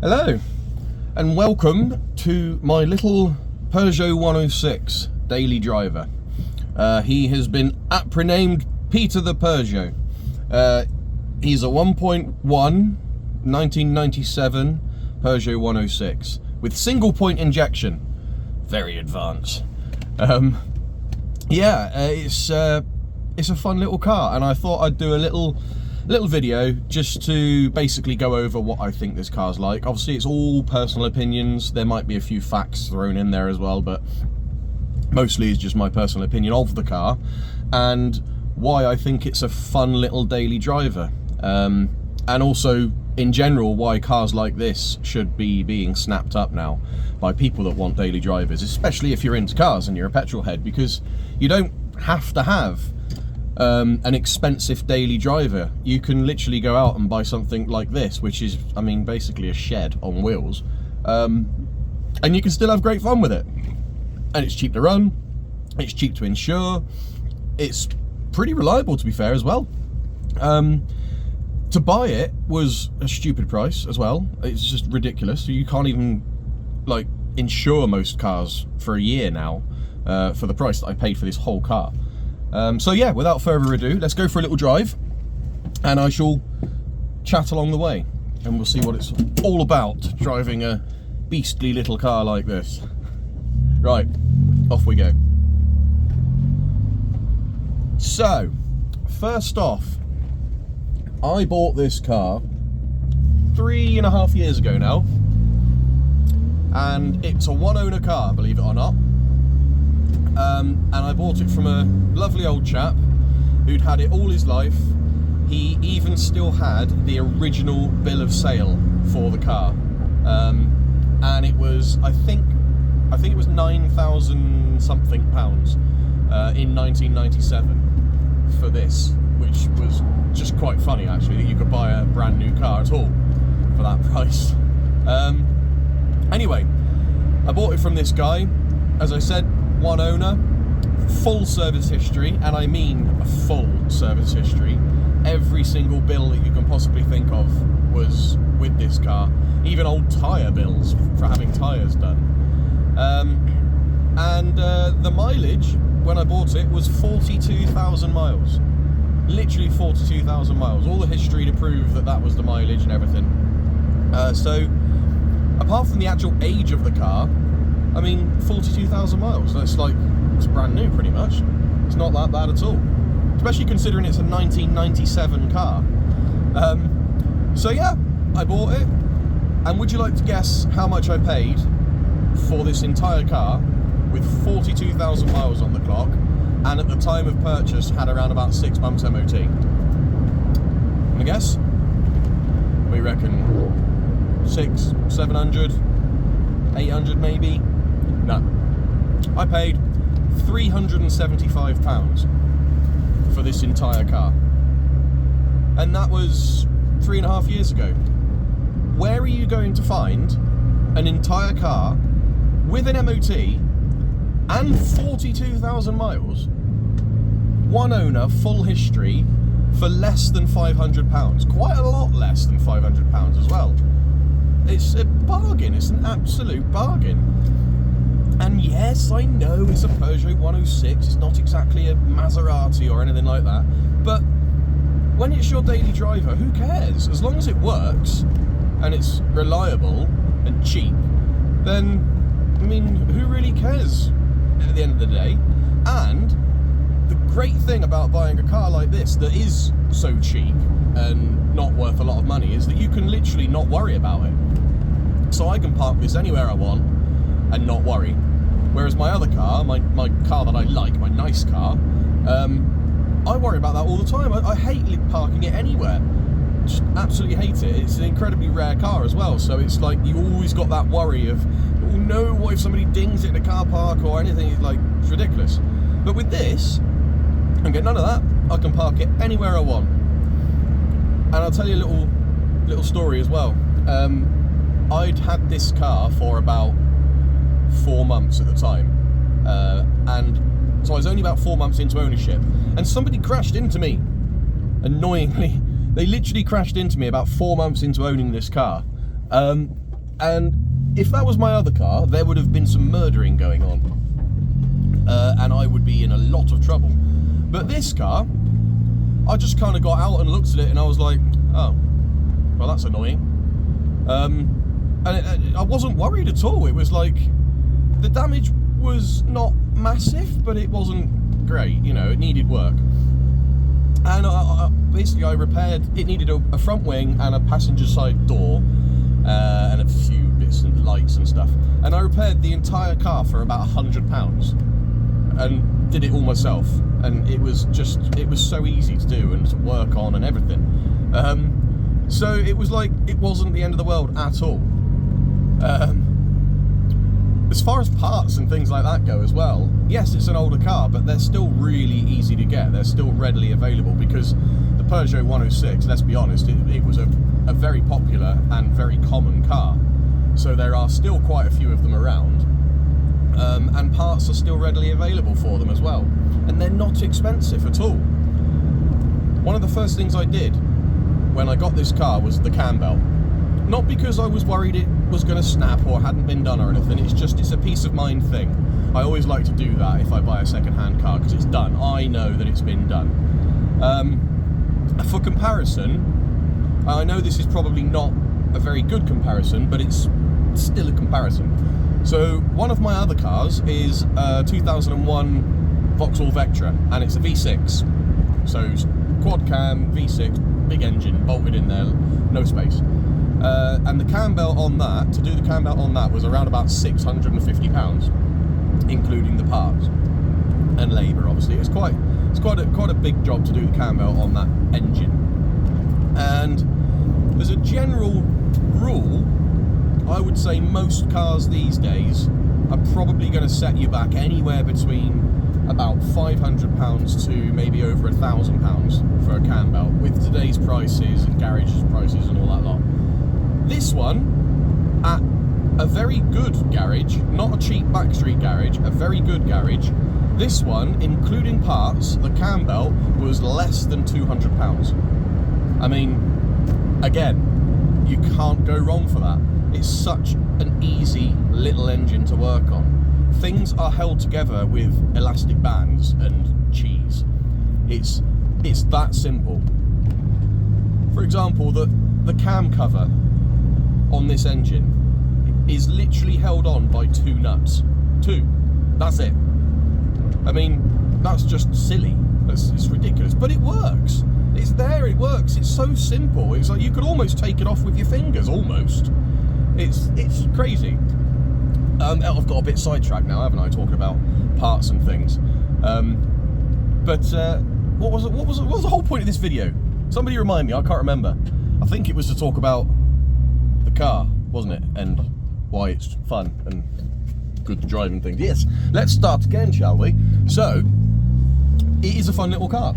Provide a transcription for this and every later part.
Hello and welcome to my little Peugeot 106 daily driver. He has been apprenamed Peter the Peugeot. He's a 1.1 1997 Peugeot 106 with single point injection. Very advanced. It's a fun little car, and I thought I'd do a little video just to basically go over what I think this car's like. Obviously it's all personal opinions, there might be a few facts thrown in there as well, but mostly it's just my personal opinion of the car and why I think it's a fun little daily driver, and also in general why cars like this should be being snapped up now by people that want daily drivers, especially if you're into cars and you're a petrol head, because you don't have to have an expensive daily driver. You can literally go out and buy something like this, which is, I mean, basically a shed on wheels, and you can still have great fun with it. And it's cheap to run, it's cheap to insure, it's pretty reliable, to be fair, as well. To buy it was a stupid price as well. It's just ridiculous. You can't even like insure most cars for a year now for the price that I paid for this whole car. So yeah, without further ado, let's go for a little drive and I shall chat along the way and we'll see what it's all about, driving a beastly little car like this. Right, off we go. So, first off, I bought this car 3.5 years ago now, and it's a one-owner car, believe it or not. And I bought it from a lovely old chap who'd had it all his life. He even still had the original bill of sale for the car, and it was, I think it was 9,000 something pounds in 1997 for this, which was just quite funny actually, that you could buy a brand new car at all for that price. Anyway, I bought it from this guy, as I said, one owner, full service history, and I mean a full service history. Every single bill that you can possibly think of was with this car, even old tyre bills for having tyres done. The mileage when I bought it was 42,000 miles. Literally 42,000 miles. All the history to prove that that was the mileage and everything. So, apart from the actual age of the car, I mean, 42,000 miles. That's like, it's brand new pretty much. It's not that bad at all. Especially considering it's a 1997 car. So yeah, I bought it. And would you like to guess how much I paid for this entire car with 42,000 miles on the clock, and at the time of purchase had around about 6 months MOT? I guess? What do you reckon? 600, 700, 800 maybe? No. I paid £375 for this entire car. And that was 3.5 years ago. Where are you going to find an entire car with an MOT and 42,000 miles, one owner, full history, for less than £500? Quite a lot less than £500 as well. It's a bargain, it's an absolute bargain. And yes, I know it's a Peugeot 106, it's not exactly a Maserati or anything like that, but when it's your daily driver, who cares? As long as it works and it's reliable and cheap, then, I mean, who really cares at the end of the day? And the great thing about buying a car like this that is so cheap and not worth a lot of money is that you can literally not worry about it. So I can park this anywhere I want and not worry. Whereas my other car, my car that I like, my nice car, I worry about that all the time. I hate parking it anywhere. Just absolutely hate it. It's an incredibly rare car as well, so it's like you always got that worry of, oh no, what if somebody dings it in a car park or anything? It's like, it's ridiculous. But with this, I get none of that. I can park it anywhere I want. And I'll tell you a little story as well. I'd had this car for about 4 months at the time, and so I was only about 4 months into ownership, and somebody crashed into me, annoyingly. They literally crashed into me about 4 months into owning this car, And if that was my other car, there would have been some murdering going on. And I would be in a lot of trouble. But this car, I just kind of got out and looked at it and I was like, oh, well, that's annoying. And I wasn't worried at all. It was like, the damage was not massive, but it wasn't great, you know, it needed work. And basically I repaired, it needed a front wing and a passenger side door, and a few bits and lights and stuff. And I repaired the entire car for about £100 and did it all myself. And it was so easy to do and to work on and everything. So it was like, it wasn't the end of the world at all. As far as parts and things like that go as well, yes, it's an older car, but they're still really easy to get. They're still readily available because the Peugeot 106, let's be honest, it was a very popular and very common car. So there are still quite a few of them around, and parts are still readily available for them as well. And they're not expensive at all. One of the first things I did when I got this car was the cam belt. Not because I was worried it was going to snap or hadn't been done or anything, it's a peace of mind thing. I always like to do that if I buy a second-hand car, because it's done. I know that it's been done. For comparison, I know this is probably not a very good comparison, but it's still a comparison. So one of my other cars is a 2001 Vauxhall Vectra, and it's a V6. So quad cam, V6, big engine, bolted in there, no space. And the cam belt on that, to do the cam belt on that, was around about £650, including the parts and labour. Obviously, it's quite a big job to do the cam belt on that engine. And as a general rule, I would say most cars these days are probably going to set you back anywhere between about £500 to maybe over £1,000 for a cam belt, with today's prices and garage prices and all that lot. This one, at a very good garage, not a cheap backstreet garage, a very good garage, this one, including parts, the cam belt was less than £200. I mean, again, you can't go wrong for that. It's such an easy little engine to work on. Things are held together with elastic bands and cheese. It's that simple. For example, the cam cover on this engine is literally held on by 2 nuts. 2. That's it. I mean, that's just silly. It's ridiculous. But it works. It's there, it works. It's so simple. It's like you could almost take it off with your fingers, almost. It's crazy. I've got a bit sidetracked now, haven't I, talking about parts and things. What was the whole point of this video? Somebody remind me, I can't remember. I think it was to talk about the car, wasn't it? And why it's fun and good to drive and things. Yes, let's start again, shall we? So, it is a fun little car.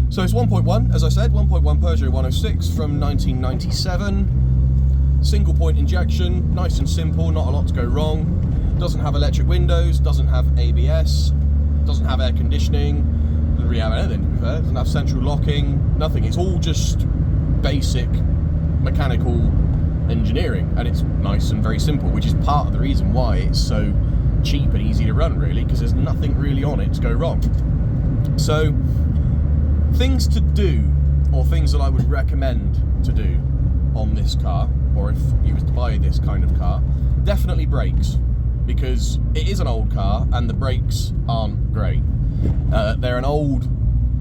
So it's 1.1, as I said, 1.1 Peugeot 106 from 1997. Single point injection, nice and simple, not a lot to go wrong. Doesn't have electric windows, doesn't have ABS, doesn't have air conditioning, doesn't really have anything to be fair, doesn't have central locking, nothing. It's all just basic mechanical engineering, and it's nice and very simple, which is part of the reason why it's so cheap and easy to run, really, because there's nothing really on it to go wrong. So, things to do, or things that I would recommend to do on this car, or if you was to buy this kind of car, definitely brakes, because it is an old car and the brakes aren't great. They're an old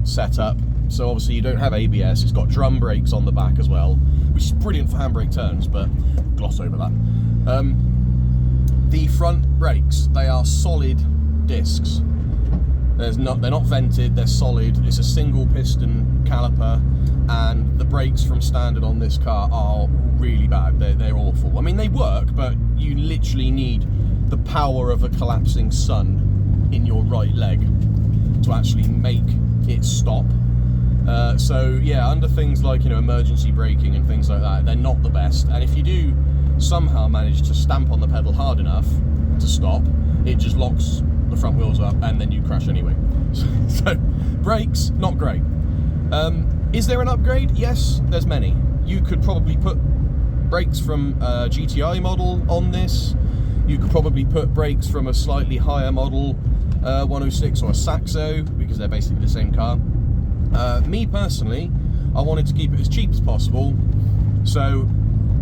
setup, so obviously you don't have ABS. It's got drum brakes on the back as well, which is brilliant for handbrake turns, but gloss over that. The front brakes, they are solid discs. They're not vented, they're solid. It's a single piston caliper, and the brakes from standard on this car are really bad. They're awful. I mean, they work, but you literally need the power of a collapsing sun in your right leg to actually make it stop. So yeah, under things like, you know, emergency braking and things like that, they're not the best. And if you do somehow manage to stamp on the pedal hard enough to stop, it just locks the front wheels up and then you crash anyway. So brakes, not great. Is there an upgrade? Yes, there's many. You could probably put brakes from a GTI model on this. You could probably put brakes from a slightly higher model 106 or a Saxo, because they're basically the same car. Me personally, I wanted to keep it as cheap as possible, so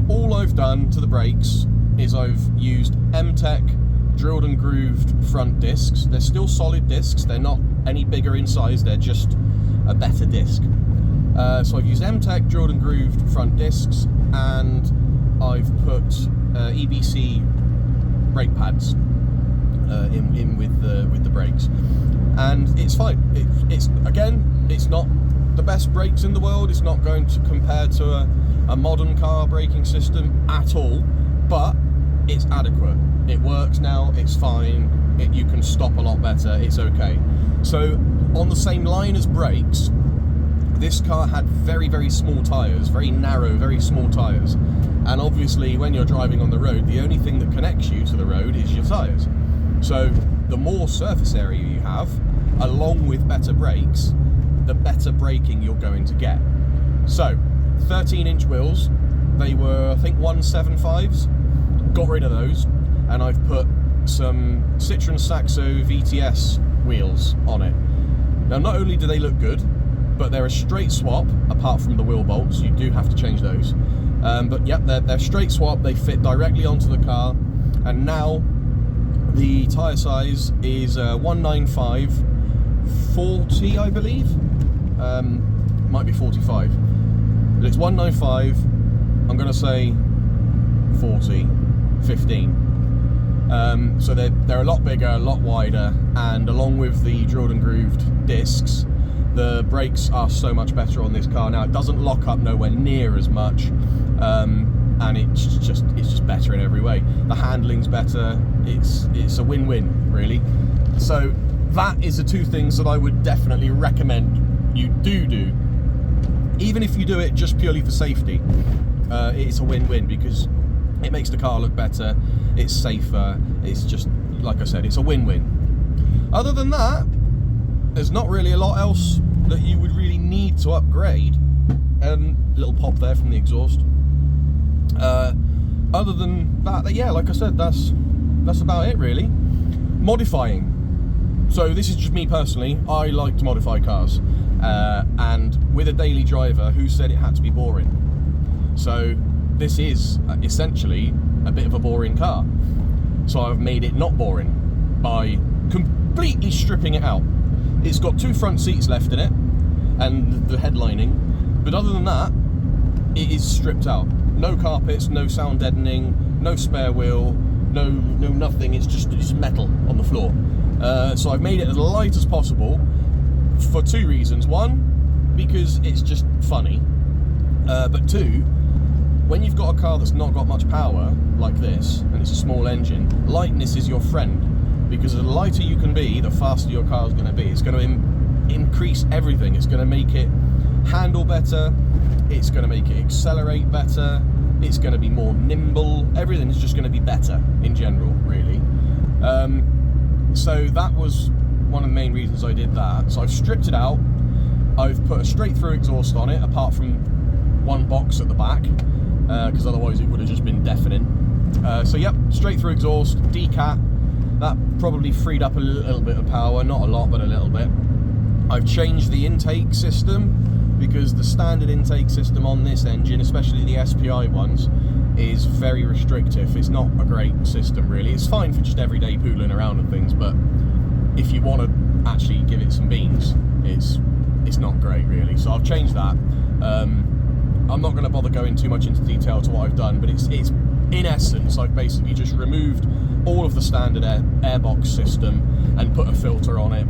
all I've done to the brakes is I've used M-Tech drilled and grooved front discs. They're still solid discs, they're not any bigger in size, they're just a better disc. So I've used M-Tech drilled and grooved front discs, and I've put EBC brake pads in with the brakes, and it's fine. It's again, it's not the best brakes in the world. It's not going to compare to a modern car braking system at all, but it's adequate. It works now. It's fine. You can stop a lot better. It's okay. So on the same line as brakes, this car had very, very small tyres, very narrow, very small tyres. And obviously when you're driving on the road, the only thing that connects you to the road is your tyres. So the more surface area you have, along with better brakes, the better braking you're going to get. So 13-inch wheels, they were I think 175s, got rid of those, and I've put some Citroen Saxo VTS wheels on it. Now not only do they look good, but they're a straight swap, apart from the wheel bolts. You do have to change those. But yep, they're straight swap, they fit directly onto the car, and now the tyre size is 195 40, I believe. Might be 45, but it's 195, I'm going to say 40, 15. So they're a lot bigger, a lot wider, and along with the drilled and grooved discs, the brakes are so much better on this car now. It doesn't lock up nowhere near as much, and it's just better in every way. The handling's better. It's a win-win, really. So that is the two things that I would definitely recommend you do. Even if you do it just purely for safety, it's a win-win, because it makes the car look better, it's safer, it's just, like I said, it's a win-win. Other than that, there's not really a lot else that you would really need to upgrade. Little pop there from the exhaust. Other than that, yeah, like I said, that's about it really. Modifying. So this is just me personally. I like to modify cars, and with a daily driver, who said it had to be boring? So this is essentially a bit of a boring car. So I've made it not boring by completely stripping it out. It's got 2 front seats left in it and the headlining, but other than that, it is stripped out. No carpets, no sound deadening, no spare wheel, no nothing. It's just metal on the floor. So I've made it as light as possible for 2 reasons. One, because it's just funny, but 2, when you've got a car that's not got much power like this, and it's a small engine, lightness is your friend, because the lighter you can be, the faster your car is going to be. It's going to increase everything. It's going to make it handle better, it's going to make it accelerate better, it's going to be more nimble, everything is just going to be better in general, really. So that was one of the main reasons I did that. So I've stripped it out, I've put a straight through exhaust on it, apart from one box at the back, because otherwise it would have just been deafening. So yep, straight through exhaust, decat. That probably freed up a little bit of power, not a lot, but a little bit. I've changed the intake system, because the standard intake system on this engine, especially the SPI ones, is very restrictive. It's not a great system, really. It's fine for just everyday poodling around and things, but if you want to actually give it some beans, it's not great, really. So I've changed that. I'm not going to bother going too much into detail to what I've done, but it's in essence, I've basically just removed all of the standard airbox system and put a filter on it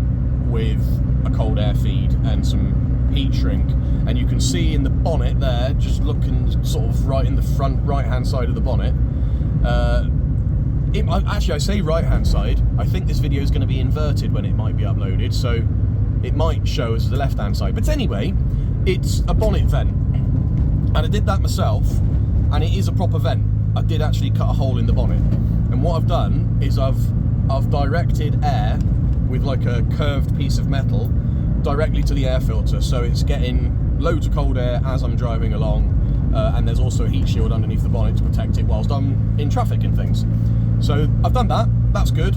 with a cold air feed and some heat shrink, and you can see in the bonnet there, just looking sort of right in the front right hand side of the bonnet, actually I say right hand side, I think this video is going to be inverted when it might be uploaded, so it might show as the left hand side, but anyway, it's a bonnet vent, and I did that myself, and it is a proper vent. I did actually cut a hole in the bonnet, and what I've done is I've directed air with like a curved piece of metal directly to the air filter, so it's getting loads of cold air as I'm driving along, and there's also a heat shield underneath the bonnet to protect it whilst I'm in traffic and things. So I've done that, that's good.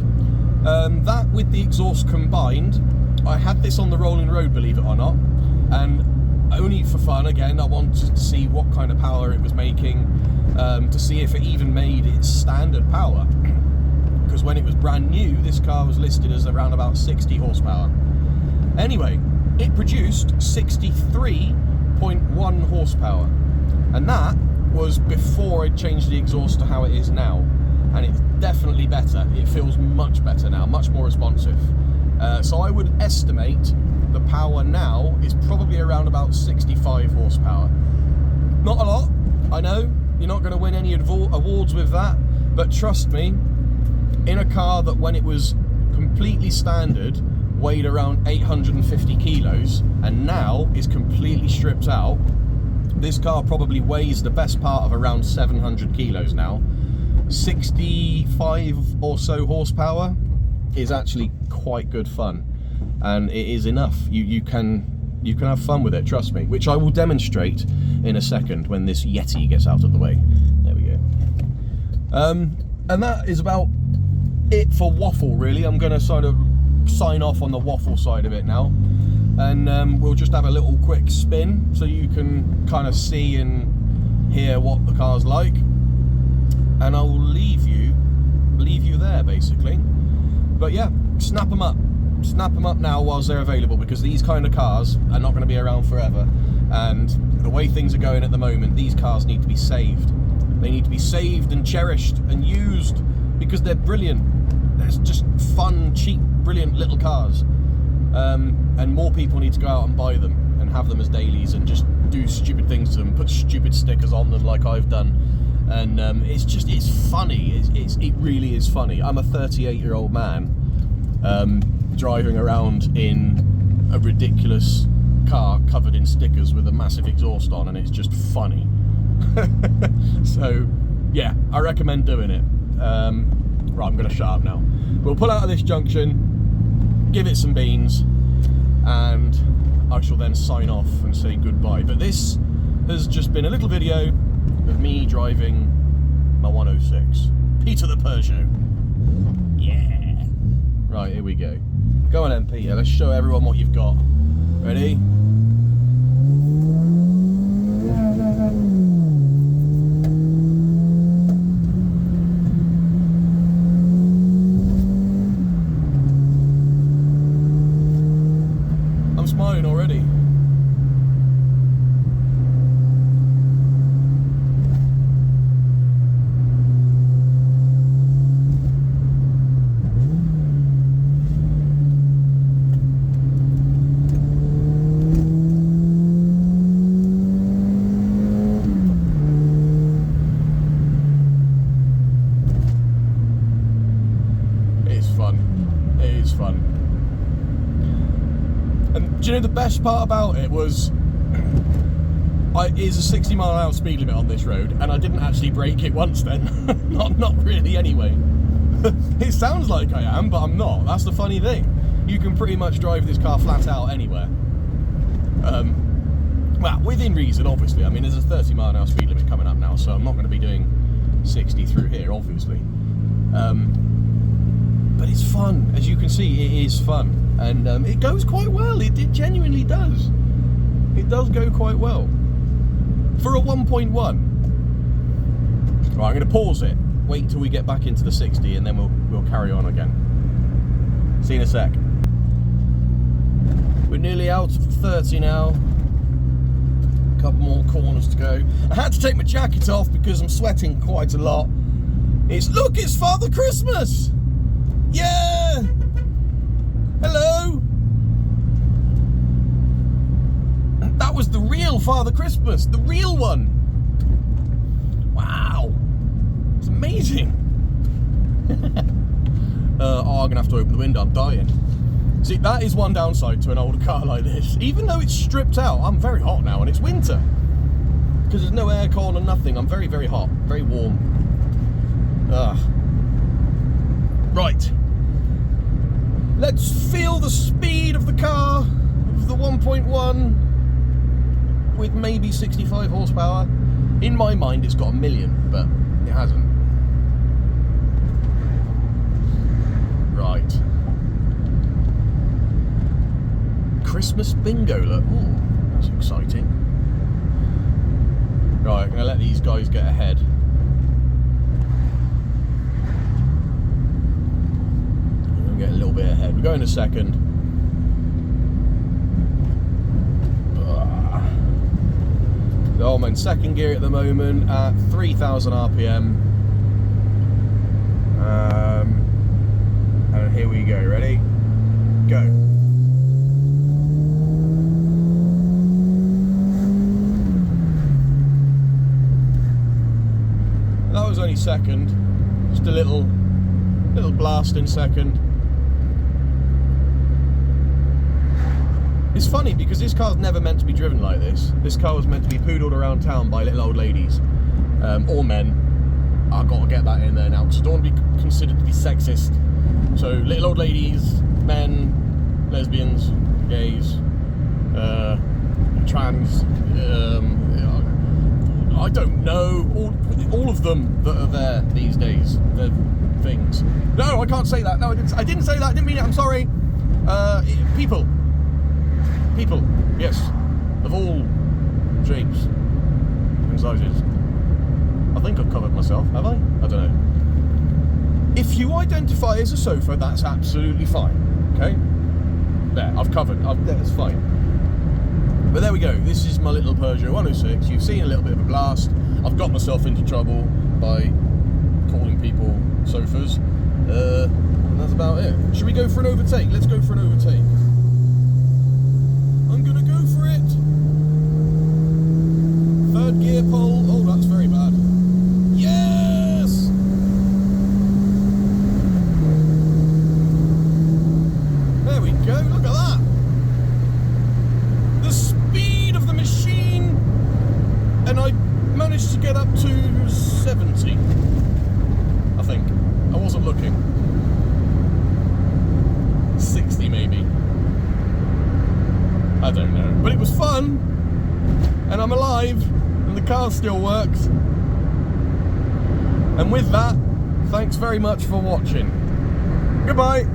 That with the exhaust combined, I had this on the rolling road, believe it or not, and only for fun, again, I wanted to see what kind of power it was making, to see if it even made its standard power. Because when it was brand new, this car was listed as around about 60 horsepower. Anyway, it produced 63.1 horsepower, and that was before I changed the exhaust to how it is now, and it's definitely better. It feels much better now, much more responsive. So I would estimate the power now is probably around about 65 horsepower. Not a lot, I know, you're not going to win any awards with that, but trust me, in a car that when it was completely standard weighed around 850 kilos and now is completely stripped out, this car probably weighs the best part of around 700 kilos now. 65 or so horsepower is actually quite good fun, and it is enough. You can have fun with it, trust me, which I will demonstrate in a second when this Yeti gets out of the way. There we go. And that is about it for waffle, really. I'm going to sort of sign off on the waffle side of it now, and we'll just have a little quick spin so you can kind of see and hear what the car's like, and I'll leave you there basically. But yeah, snap them up now whilst they're available, because these kind of cars are not going to be around forever, and the way things are going at the moment, these cars need to be saved. They need to be saved and cherished and used, because they're brilliant. They're just fun, cheap, brilliant little cars, and more people need to go out and buy them and have them as dailies and just do stupid things to them, put stupid stickers on them like I've done. And it's funny. It really is funny. I'm a 38-year-old man driving around in a ridiculous car covered in stickers with a massive exhaust on, and it's just funny. So yeah, I recommend doing it. Right, I'm gonna shut up now. We'll pull out of this junction, give it some beans, and I shall then sign off and say goodbye. But this has just been a little video of me driving my 106. Peter the Peugeot. Yeah. Right, here we go. Go on then, Peter. Let's show everyone what you've got. Ready? I'm smiling already. It is fun. And do you know the best part about it was, it's a 60 mile an hour speed limit on this road, and I didn't actually brake it once then. not really anyway. It sounds like I am, but I'm not. That's the funny thing. You can pretty much drive this car flat out anywhere. Well, within reason, obviously. I mean, there's a 30 mile an hour speed limit coming up now, so I'm not going to be doing 60 through here, obviously. But it's fun. As you can see, it is fun. And it goes quite well. It genuinely does. It does go quite well. For a 1.1. Right, I'm going to pause it. Wait till we get back into the 60, and then we'll carry on again. See you in a sec. We're nearly out of 30 now. A couple more corners to go. I had to take my jacket off because I'm sweating quite a lot. Look, it's Father Christmas! Yeah! Hello! That was the real Father Christmas, the real one. Wow! It's amazing. Oh, I'm gonna have to open the window, I'm dying. See, that is one downside to an older car like this. Even though it's stripped out, I'm very hot now, and it's winter. Because there's no aircon or nothing, I'm very, very hot, very warm. Ugh. Right. Let's feel the speed of the car, of the 1.1, with maybe 65 horsepower. In my mind, it's got 1 million, but it hasn't. Right. Christmas bingo, look. Ooh, that's exciting. Right, I'm going to let these guys get ahead. I'm going to get a little bit ahead. We'll go in a second. Oh, I'm in second gear at the moment at 3,000 RPM. And here we go. Ready? Go. That was only second. Just a little blast in second. It's funny because this car's never meant to be driven like this. This car was meant to be poodled around town by little old ladies, or men. I've got to get that in there now because I don't want to be considered to be sexist. So little old ladies, men, lesbians, gays, trans, I don't know, all of them that are there these days. They're things. No, I can't say that. No, I didn't say that. I didn't mean it. I'm sorry. People, yes, of all shapes and sizes. I think I've covered myself, have I? I don't know. If you identify as a sofa, that's absolutely fine, okay? There, I've covered, that's fine. But there we go, this is my little Peugeot 106. You've seen a little bit of a blast. I've got myself into trouble by calling people sofas. And that's about it. Should we go for an overtake? Let's go for an overtake. I'm gonna go for it. Third gear pole. Oh, that's very bad. Yes! There we go. Look at that. The speed of the machine. And I managed to get up to 70. I think. I wasn't looking. 60 maybe. I don't know, but it was fun, and I'm alive, and the car still works. And with that, thanks very much for watching. Goodbye.